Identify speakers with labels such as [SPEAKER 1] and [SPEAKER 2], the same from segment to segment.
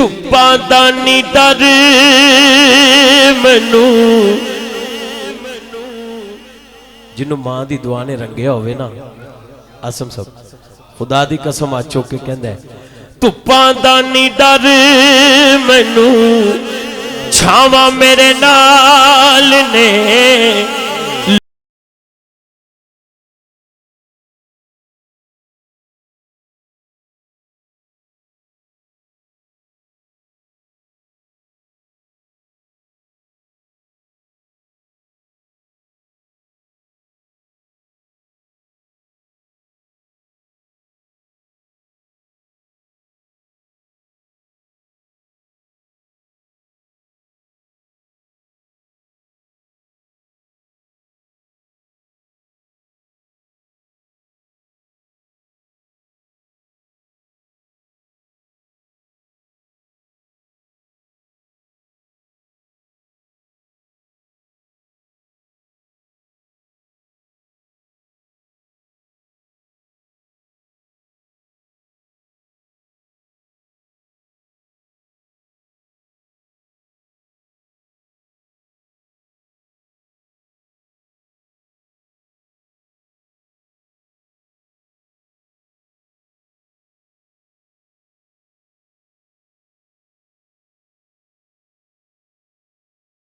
[SPEAKER 1] ਧੁੱਪਾਂ ਦਾ ਨੀ ਡਰ ਮੈਨੂੰ जिन्हों मां की दुआ ने रंगिया होवे ना आसम सब खुदा दी कसम आ चुक के कहंदा है धुप्पां दा नी डर मैनू छावां मेरे नाल ने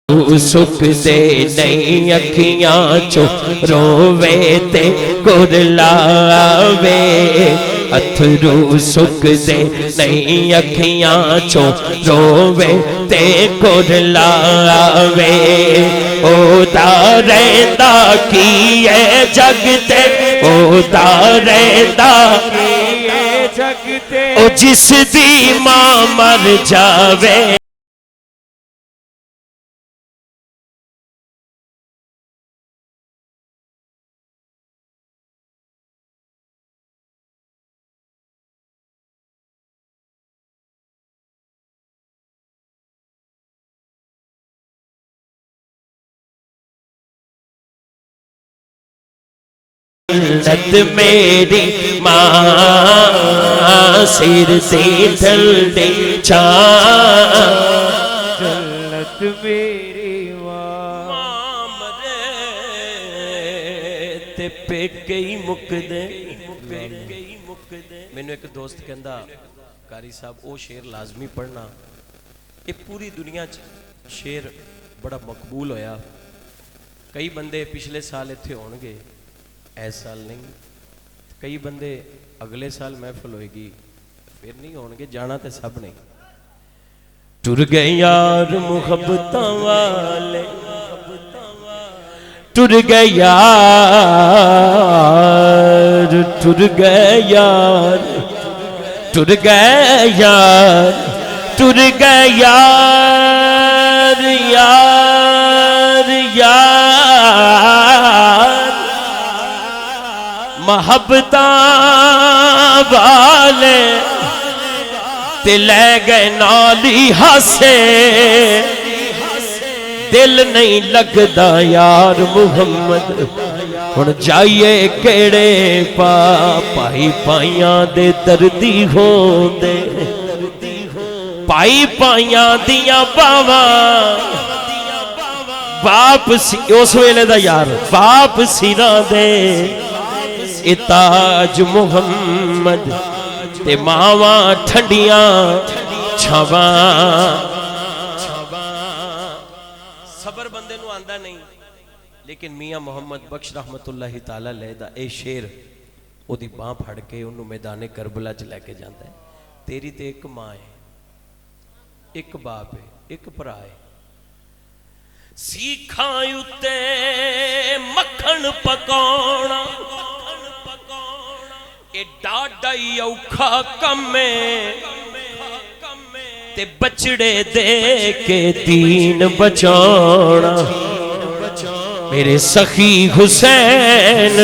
[SPEAKER 1] सुख दे नहीं अखियां चो रोवे ते कुरलावे अथरू सुख दे नहीं अखियां चो रोवे ते कुरलावे ओदा रहंदा की है जग ते ओदा रहंदा की है जग ते ओ जिस दी मां मर जावे जन्नत मेरी मां सिर से ढलते जन्नत मेरी मां मरे ते पेके ही मुकदे मैनू एक दोस्त कहंदा कारी साहब वो शेर लाजमी पढ़ना ये पूरी दुनिया च शेर बड़ा मकबूल होया कई बंदे पिछले साल इत्थे होणगे इस साल नहीं कई बंदे अगले साल महफिल होएगी फिर नहीं होंगे जाना तो सब नहीं टुर गए यार मुहब्बतां वाले टुर गए यार टुर गए यार टुर गए यार टुर गए यार यार यार मोहब्बतां वाले ते ले गए नाली हासे दिल नहीं लगदा यार मुहम्मद हुण जाइए केड़े भाई भाइयां दे दर्दी होंदे भाई भाइयां दियां बावां बाप उस वेले दा यार बाप सिरां दे ताज मुहम्मद ते मावा ठंडिया छवा सबर बंदे नू आंदा नहीं लेकिन मियां मोहम्मद बख्श रहमतुल्लाहि ताला अलैह दा ए शेर ओदी बांह फड़ के उन्होंने मैदाने करबला च लैके जाता है तेरी ते एक मां है एक बाप है एक भरा है सीखां उत्ते मक्खन पकाउणा डाडा ही औखा कम ते बचड़े दे के दीन बचाना मेरे सखी हुसैन